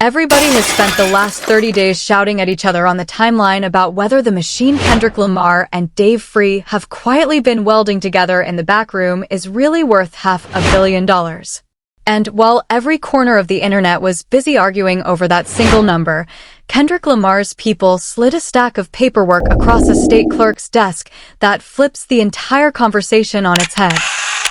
Everybody has spent the last 30 days shouting at each other on the timeline about whether the machine Kendrick Lamar and Dave have quietly been welding together in the back room is really worth $500 million. And while every corner of the internet was busy arguing over that single number, Kendrick Lamar's people slid a stack of paperwork across a state clerk's desk that flips the entire conversation on its head.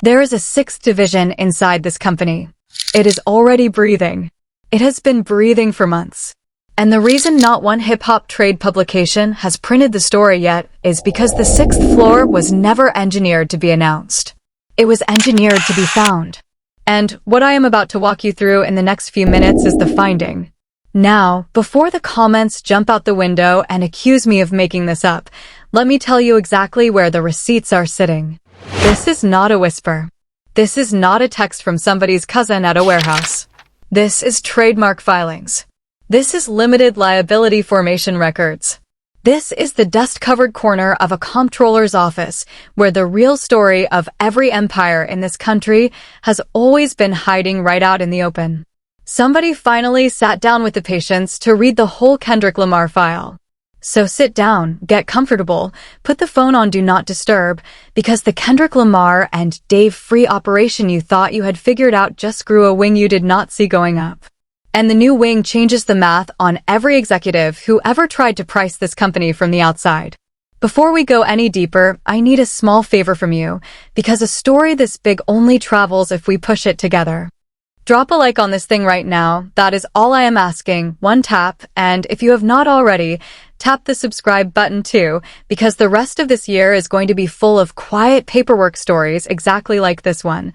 There is a sixth division inside this company. It is already breathing. It has been breathing for months. And the reason not one hip-hop trade publication has printed the story yet is because the sixth floor was never engineered to be announced. It was engineered to be found. And what I am about to walk you through in the next few minutes is the finding. Now, before the comments jump out the window and accuse me of making this up, let me tell you exactly where the receipts are sitting. This is not a whisper. This is not a text from somebody's cousin at a warehouse. This is trademark filings. This is limited liability formation records. This is the dust-covered corner of a comptroller's office where the real story of every empire in this country has always been hiding right out in the open. Somebody finally sat down with the patience to read the whole Kendrick Lamar file. So sit down, get comfortable, put the phone on Do Not Disturb, because the Kendrick Lamar and Dave free operation you thought you had figured out just grew a wing you did not see going up. And the new wing changes the math on every executive who ever tried to price this company from the outside. Before we go any deeper, I need a small favor from you, because a story this big only travels if we push it together. Drop a like on this thing right now. That is all I am asking. One tap, and if you have not already, tap the subscribe button too, because the rest of this year is going to be full of quiet paperwork stories exactly like this one.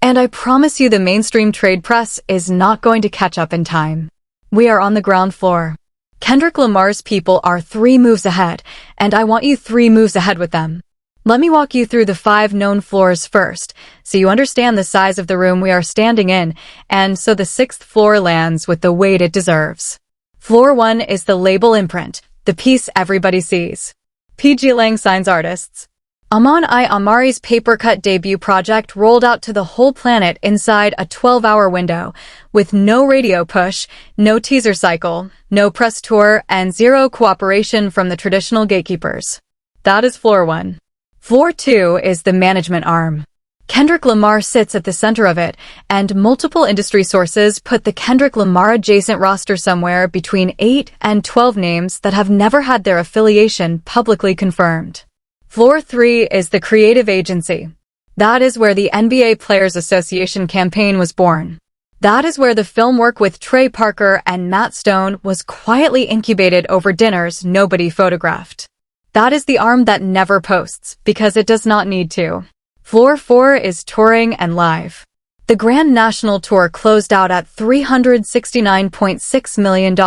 And I promise you the mainstream trade press is not going to catch up in time. We are on the ground floor. Kendrick Lamar's people are 3 moves ahead, and I want you 3 moves ahead with them. Let me walk you through the 5 known floors first, so you understand the size of the room we are standing in, and so the 6th floor lands with the weight it deserves. Floor 1 is the label imprint, the piece everybody sees. pgLang signs artists. Amon I. Amari's paper-cut debut project rolled out to the whole planet inside a 12-hour window, with no radio push, no teaser cycle, no press tour, and 0 cooperation from the traditional gatekeepers. That is floor 1. Floor 2 is the management arm. Kendrick Lamar sits at the center of it, and multiple industry sources put the Kendrick Lamar adjacent roster somewhere between 8 and 12 names that have never had their affiliation publicly confirmed. Floor 3 is the creative agency. That is where the NBA Players Association campaign was born. That is where the film work with Trey Parker and Matt Stone was quietly incubated over dinners nobody photographed. That is the arm that never posts, because it does not need to. Floor 4 is touring and live. The Grand National Tour closed out at $369.6 million,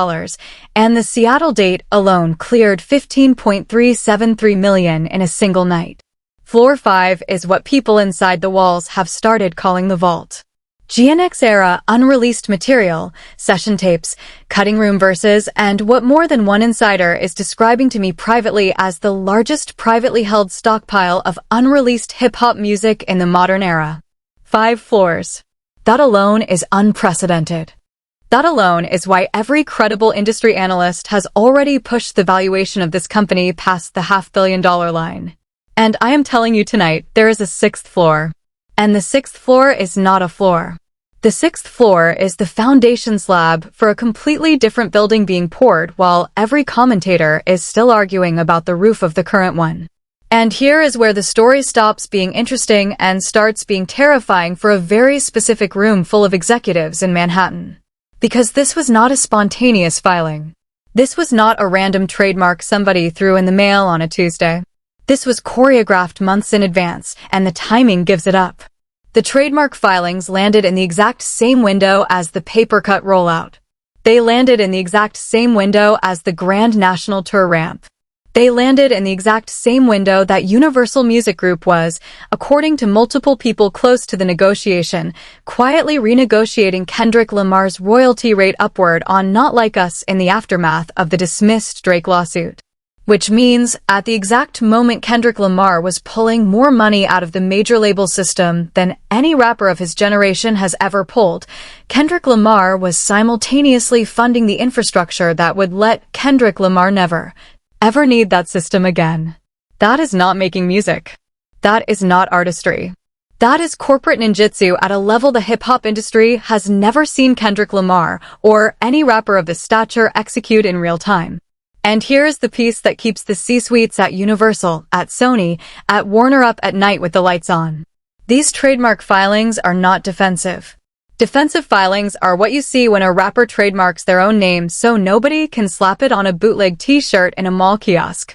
and the Seattle date alone cleared $15.373 million in a single night. Floor 5 is what people inside the walls have started calling the vault. GNX-era unreleased material, session tapes, cutting room verses, and what more than one insider is describing to me privately as the largest privately held stockpile of unreleased hip-hop music in the modern era. 5 floors. That alone is unprecedented. That alone is why every credible industry analyst has already pushed the valuation of this company past the $500 million line. And I am telling you tonight, there is a 6th floor. And the 6th floor is not a floor. The 6th floor is the foundation slab for a completely different building being poured while every commentator is still arguing about the roof of the current one. And here is where the story stops being interesting and starts being terrifying for a very specific room full of executives in Manhattan. Because this was not a spontaneous filing. This was not a random trademark somebody threw in the mail on a Tuesday. This was choreographed months in advance, and the timing gives it up. The trademark filings landed in the exact same window as the paper-cut rollout. They landed in the exact same window as the Grand National Tour ramp. They landed in the exact same window that Universal Music Group was, according to multiple people close to the negotiation, quietly renegotiating Kendrick Lamar's royalty rate upward on Not Like Us in the aftermath of the dismissed Drake lawsuit. Which means, at the exact moment Kendrick Lamar was pulling more money out of the major label system than any rapper of his generation has ever pulled, Kendrick Lamar was simultaneously funding the infrastructure that would let Kendrick Lamar never, ever need that system again. That is not making music. That is not artistry. That is corporate ninjutsu at a level the hip-hop industry has never seen Kendrick Lamar or any rapper of this stature execute in real time. And here's the piece that keeps the C-suites at Universal, at Sony, at Warner up at night with the lights on. These trademark filings are not defensive. Defensive filings are what you see when a rapper trademarks their own name so nobody can slap it on a bootleg t-shirt in a mall kiosk.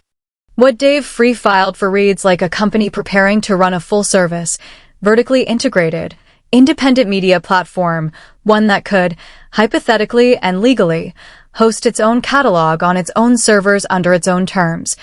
What Dave Free filed for reads like a company preparing to run a full-service, vertically integrated, independent media platform, one that could, hypothetically and legally, host its own catalog on its own servers under its own terms,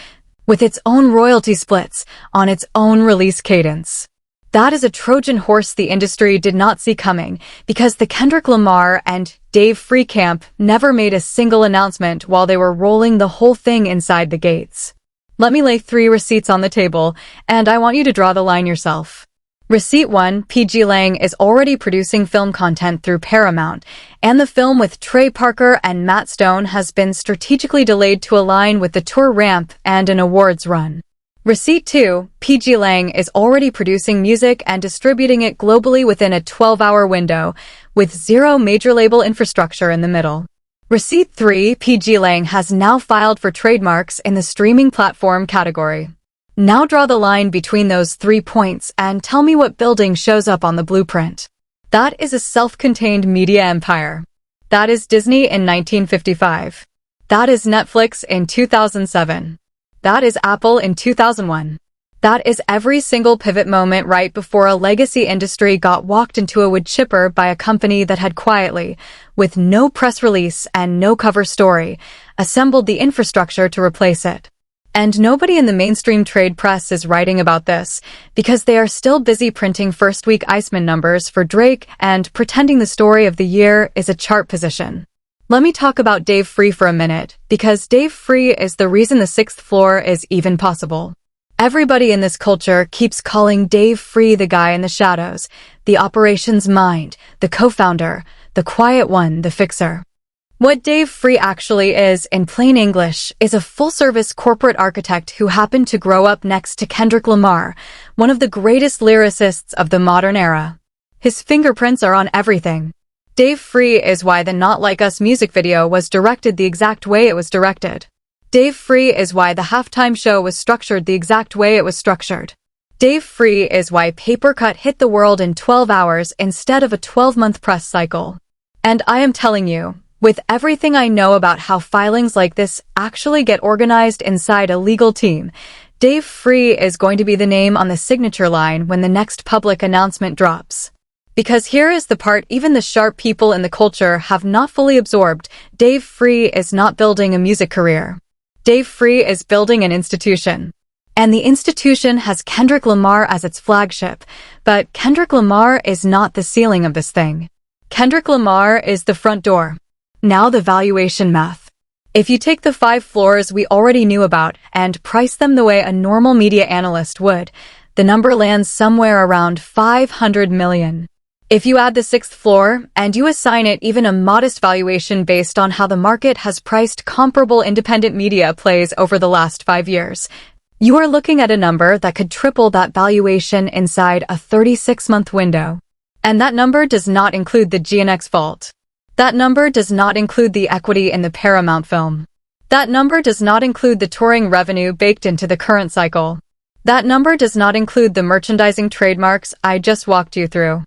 with its own royalty splits, on its own release cadence. That is a Trojan horse the industry did not see coming, because the Kendrick Lamar and Dave Free camp never made a single announcement while they were rolling the whole thing inside the gates. Let me lay 3 receipts on the table, and I want you to draw the line yourself. Receipt 1, pgLang is already producing film content through Paramount, and the film with Trey Parker and Matt Stone has been strategically delayed to align with the tour ramp and an awards run. Receipt 2, pgLang is already producing music and distributing it globally within a 12-hour window, with zero major label infrastructure in the middle. Receipt 3, pgLang has now filed for trademarks in the streaming platform category. Now draw the line between those 3 points and tell me what building shows up on the blueprint. That is a self-contained media empire. That is Disney in 1955. That is Netflix in 2007. That is Apple in 2001. That is every single pivot moment right before a legacy industry got walked into a wood chipper by a company that had quietly, with no press release and no cover story, assembled the infrastructure to replace it. And nobody in the mainstream trade press is writing about this, because they are still busy printing first-week Iceman numbers for Drake and pretending the story of the year is a chart position. Let me talk about Dave Free for a minute, because Dave Free is the reason the 6th floor is even possible. Everybody in this culture keeps calling Dave Free the guy in the shadows, the operations mind, the co-founder, the quiet one, the fixer. What Dave Free actually is, in plain English, is a full-service corporate architect who happened to grow up next to Kendrick Lamar, one of the greatest lyricists of the modern era. His fingerprints are on everything. Dave Free is why the Not Like Us music video was directed the exact way it was directed. Dave Free is why the halftime show was structured the exact way it was structured. Dave Free is why Paper Cut hit the world in 12 hours instead of a 12-month press cycle. And I am telling you, with everything I know about how filings like this actually get organized inside a legal team, Dave Free is going to be the name on the signature line when the next public announcement drops. Because here is the part even the sharp people in the culture have not fully absorbed: Dave Free is not building a music career. Dave Free is building an institution. And the institution has Kendrick Lamar as its flagship, but Kendrick Lamar is not the ceiling of this thing. Kendrick Lamar is the front door. Now the valuation math. If you take the 5 floors we already knew about and price them the way a normal media analyst would, the number lands somewhere around $500 million. If you add the 6th floor and you assign it even a modest valuation based on how the market has priced comparable independent media plays over the last 5 years, you are looking at a number that could triple that valuation inside a 36-month window. And that number does not include the GNX vault. That number does not include the equity in the Paramount film. That number does not include the touring revenue baked into the current cycle. That number does not include the merchandising trademarks I just walked you through.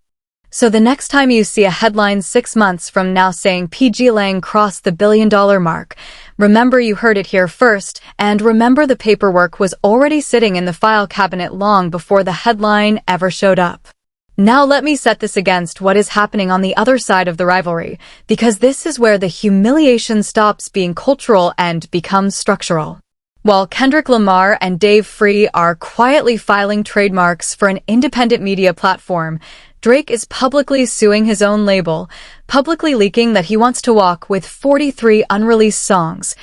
So the next time you see a headline 6 months from now saying pgLang crossed the $1 billion mark, remember you heard it here first, and remember the paperwork was already sitting in the file cabinet long before the headline ever showed up. Now let me set this against what is happening on the other side of the rivalry, because this is where the humiliation stops being cultural and becomes structural. While Kendrick Lamar and Dave Free are quietly filing trademarks for an independent media platform, Drake is publicly suing his own label, publicly leaking that he wants to walk with 43 unreleased songs,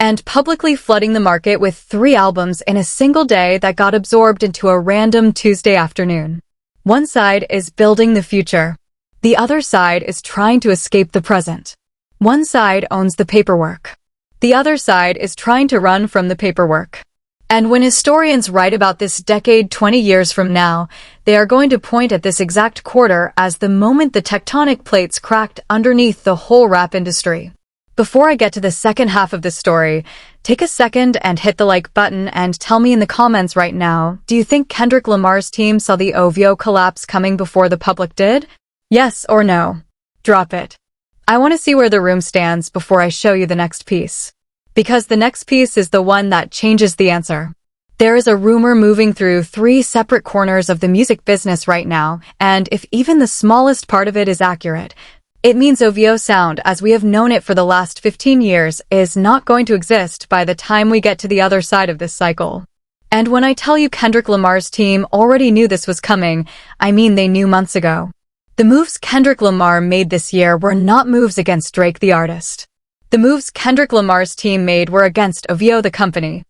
and publicly flooding the market with 3 albums in a single day that got absorbed into a random Tuesday afternoon. One side is building the future. The other side is trying to escape the present. One side owns the paperwork. The other side is trying to run from the paperwork. And when historians write about this decade 20 years from now, they are going to point at this exact quarter as the moment the tectonic plates cracked underneath the whole rap industry. Before I get to the second half of this story, take a second and hit the like button and tell me in the comments right now, do you think Kendrick Lamar's team saw the OVO collapse coming before the public did? Yes or no? Drop it. I want to see where the room stands before I show you the next piece. Because the next piece is the one that changes the answer. There is a rumor moving through 3 separate corners of the music business right now, and if even the smallest part of it is accurate, it means OVO sound, as we have known it for the last 15 years, is not going to exist by the time we get to the other side of this cycle. And when I tell you Kendrick Lamar's team already knew this was coming, I mean they knew months ago. The moves Kendrick Lamar made this year were not moves against Drake the artist. The moves Kendrick Lamar's team made were against OVO the company.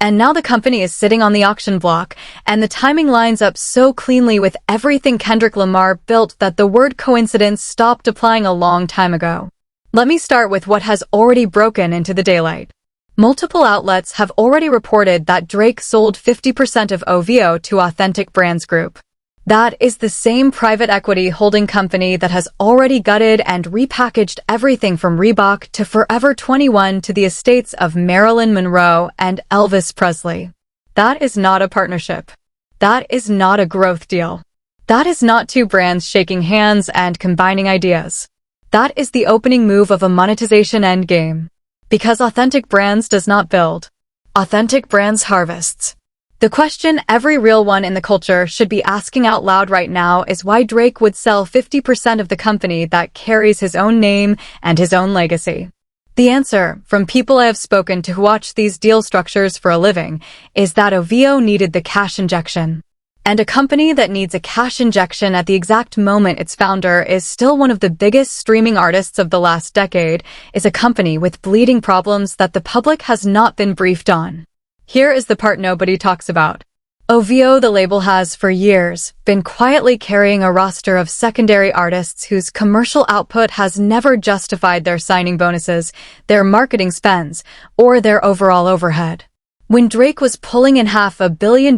And now the company is sitting on the auction block, and the timing lines up so cleanly with everything Kendrick Lamar built that the word coincidence stopped applying a long time ago. Let me start with what has already broken into the daylight. Multiple outlets have already reported that Drake sold 50% of OVO to Authentic Brands Group. That is the same private equity holding company that has already gutted and repackaged everything from Reebok to Forever 21 to the estates of Marilyn Monroe and Elvis Presley. That is not a partnership. That is not a growth deal. That is not 2 brands shaking hands and combining ideas. That is the opening move of a monetization endgame. Because Authentic Brands does not build. Authentic Brands harvests. The question every real one in the culture should be asking out loud right now is why Drake would sell 50% of the company that carries his own name and his own legacy. The answer, from people I have spoken to who watch these deal structures for a living, is that OVO needed the cash injection. And a company that needs a cash injection at the exact moment its founder is still one of the biggest streaming artists of the last decade is a company with bleeding problems that the public has not been briefed on. Here is the part nobody talks about. OVO, the label, has, for years, been quietly carrying a roster of secondary artists whose commercial output has never justified their signing bonuses, their marketing spends, or their overall overhead. When Drake was pulling in $500 million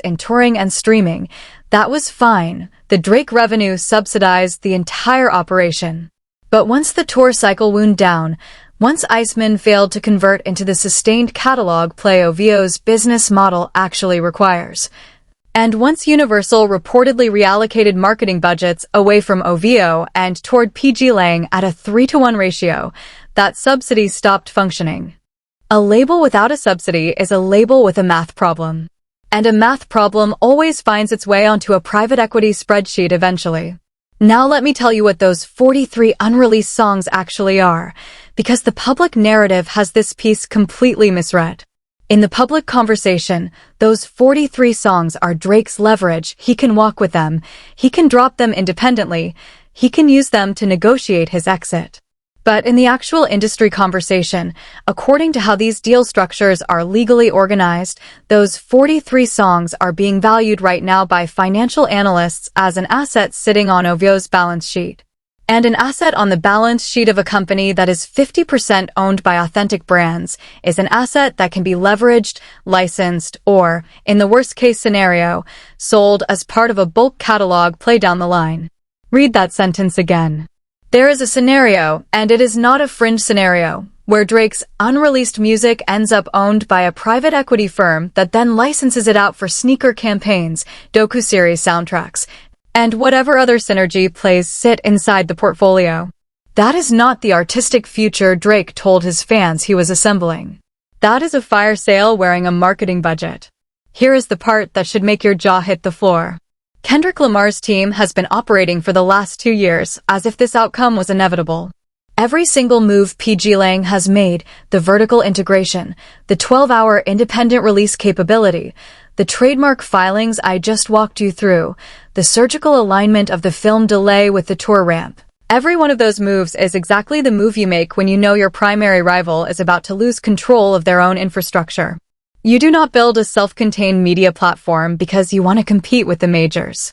in touring and streaming, that was fine. The Drake revenue subsidized the entire operation. But once the tour cycle wound down, once Iceman failed to convert into the sustained catalog play OVO's business model actually requires, and once Universal reportedly reallocated marketing budgets away from OVO and toward pgLang at a 3-to-1 ratio, that subsidy stopped functioning. A label without a subsidy is a label with a math problem. And a math problem always finds its way onto a private equity spreadsheet eventually. Now let me tell you what those 43 unreleased songs actually are, because the public narrative has this piece completely misread. In the public conversation, those 43 songs are Drake's leverage. He can walk with them, he can drop them independently, he can use them to negotiate his exit. But in the actual industry conversation, according to how these deal structures are legally organized, those 43 songs are being valued right now by financial analysts as an asset sitting on OVO's balance sheet. And an asset on the balance sheet of a company that is 50% owned by Authentic Brands is an asset that can be leveraged, licensed, or, in the worst-case scenario, sold as part of a bulk catalog play down the line. Read that sentence again. There is a scenario, and it is not a fringe scenario, where Drake's unreleased music ends up owned by a private equity firm that then licenses it out for sneaker campaigns, docuseries soundtracks, and whatever other synergy plays sit inside the portfolio. That is not the artistic future Drake told his fans he was assembling. That is a fire sale wearing a marketing budget. Here is the part that should make your jaw hit the floor. Kendrick Lamar's team has been operating for the last 2 years as if this outcome was inevitable. Every single move pgLang has made, the vertical integration, the 12-hour independent release capability, the trademark filings I just walked you through, the surgical alignment of the film delay with the tour ramp, Every one of those moves is exactly the move you make when you know your primary rival is about to lose control of their own infrastructure. You do not build a self-contained media platform because you want to compete with the majors.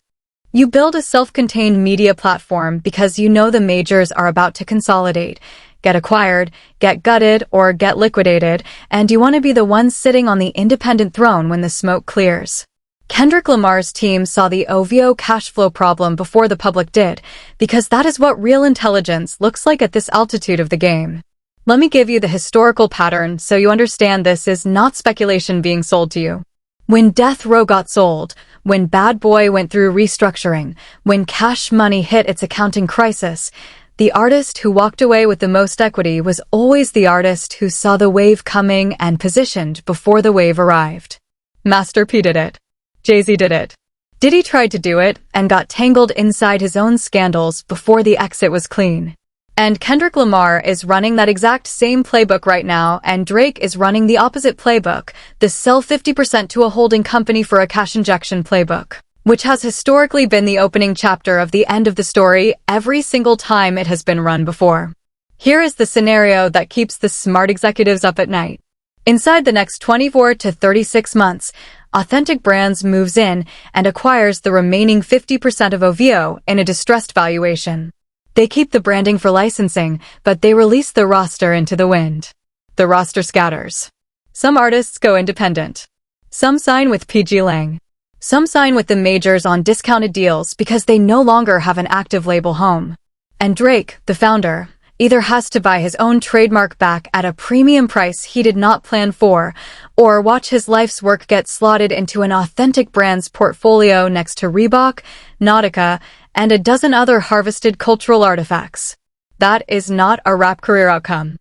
You build a self-contained media platform because you know the majors are about to consolidate, get acquired, get gutted, or get liquidated, and you want to be the one sitting on the independent throne when the smoke clears. Kendrick Lamar's team saw the OVO cash flow problem before the public did, because that is what real intelligence looks like at this altitude of the game. Let me give you the historical pattern so you understand this is not speculation being sold to you. When Death Row got sold, when Bad Boy went through restructuring, when Cash Money hit its accounting crisis, the artist who walked away with the most equity was always the artist who saw the wave coming and positioned before the wave arrived. Master P did it. Jay-Z did it. Diddy tried to do it and got tangled inside his own scandals before the exit was clean. And Kendrick Lamar is running that exact same playbook right now, and Drake is running the opposite playbook, the sell 50% to a holding company for a cash injection playbook, which has historically been the opening chapter of the end of the story every single time it has been run before. Here is the scenario that keeps the smart executives up at night. Inside the next 24 to 36 months, Authentic Brands moves in and acquires the remaining 50% of OVO in a distressed valuation. They keep the branding for licensing, but they release the roster into the wind. The roster scatters. Some artists go independent. Some sign with pgLang. Some sign with the majors on discounted deals because they no longer have an active label home. And Drake, the founder, either has to buy his own trademark back at a premium price he did not plan for, or watch his life's work get slotted into an Authentic Brands portfolio next to Reebok, Nautica, and a dozen other harvested cultural artifacts. That is not a rap career outcome.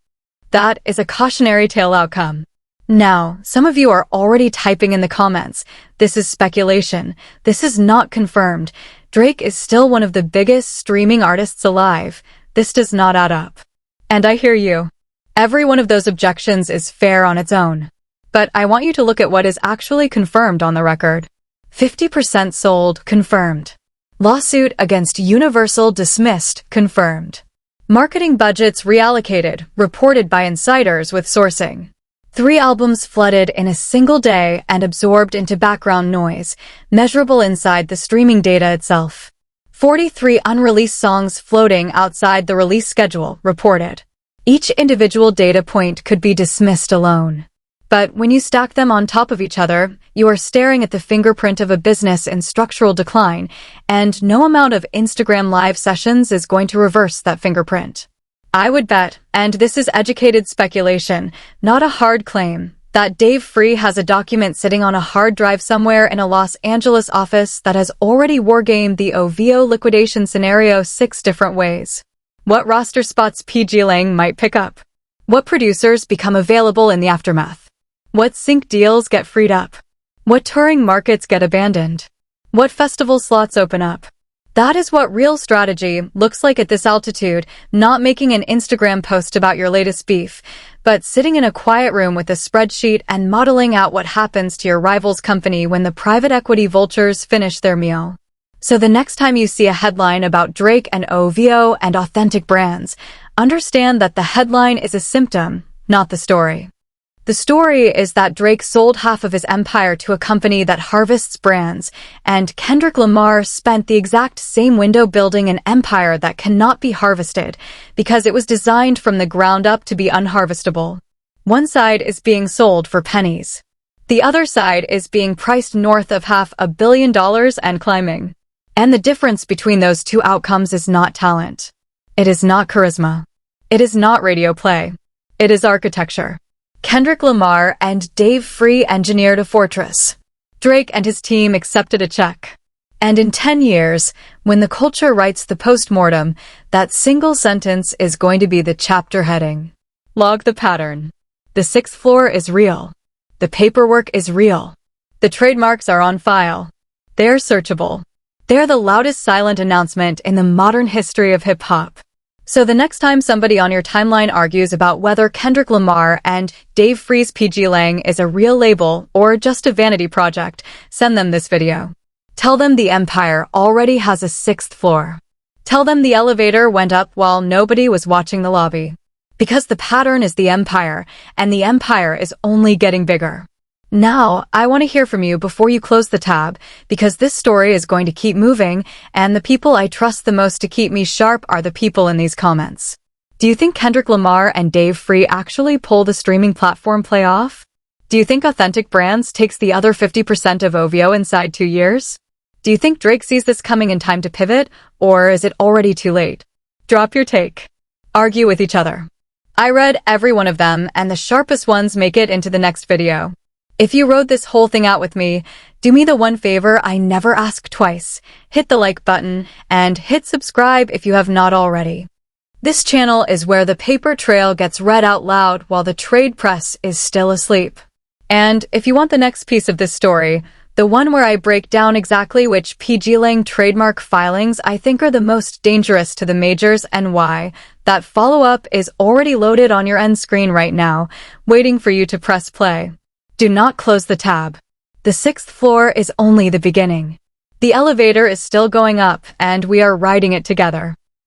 That is a cautionary tale outcome. Now, some of you are already typing in the comments, this is speculation, this is not confirmed, Drake is still one of the biggest streaming artists alive, this does not add up. And I hear you. Every one of those objections is fair on its own. But I want you to look at what is actually confirmed on the record. 50% sold, confirmed. Lawsuit against Universal dismissed, confirmed. Marketing budgets reallocated, reported by insiders with sourcing. 3 albums flooded in a single day and absorbed into background noise, measurable inside the streaming data itself. 43 unreleased songs floating outside the release schedule, reported. Each individual data point could be dismissed alone. But when you stack them on top of each other, you are staring at the fingerprint of a business in structural decline, and no amount of Instagram live sessions is going to reverse that fingerprint. I would bet, and this is educated speculation, not a hard claim, that Dave Free has a document sitting on a hard drive somewhere in a Los Angeles office that has already wargamed the OVO liquidation scenario 6 different ways. What roster spots pgLang might pick up? What producers become available in the aftermath? What sync deals get freed up? What touring markets get abandoned? What festival slots open up? That is what real strategy looks like at this altitude, not making an Instagram post about your latest beef, but sitting in a quiet room with a spreadsheet and modeling out what happens to your rival's company when the private equity vultures finish their meal. So the next time you see a headline about Drake and OVO and Authentic Brands, understand that the headline is a symptom, not the story. The story is that Drake sold half of his empire to a company that harvests brands, and Kendrick Lamar spent the exact same window building an empire that cannot be harvested because it was designed from the ground up to be unharvestable. One side is being sold for pennies. The other side is being priced north of $500 million and climbing. And the difference between those two outcomes is not talent. It is not charisma. It is not radio play. It is architecture. Kendrick Lamar and Dave Free engineered a fortress. Drake and his team accepted a check. And in 10 years, when the culture writes the postmortem, that single sentence is going to be the chapter heading. Log the pattern. The 6th floor is real. The paperwork is real. The trademarks are on file. They're searchable. They're the loudest silent announcement in the modern history of hip-hop. So the next time somebody on your timeline argues about whether Kendrick Lamar and Dave Free's pgLang is a real label or just a vanity project, send them this video. Tell them the empire already has a 6th floor. Tell them the elevator went up while nobody was watching the lobby. Because the pattern is the empire, and the empire is only getting bigger. Now, I want to hear from you before you close the tab, because this story is going to keep moving, and the people I trust the most to keep me sharp are the people in these comments. Do you think Kendrick Lamar and Dave Free actually pull the streaming platform play off? Do you think Authentic Brands takes the other 50% of OVO inside 2 years? Do you think Drake sees this coming in time to pivot, or is it already too late? Drop your take. Argue with each other. I read every one of them, and the sharpest ones make it into the next video. If you rode this whole thing out with me, do me the one favor I never ask twice. Hit the like button, and hit subscribe if you have not already. This channel is where the paper trail gets read out loud while the trade press is still asleep. And if you want the next piece of this story, the one where I break down exactly which pgLang trademark filings I think are the most dangerous to the majors and why, that follow-up is already loaded on your end screen right now, waiting for you to press play. Do not close the tab. The 6th floor is only the beginning. The elevator is still going up, and we are riding it together.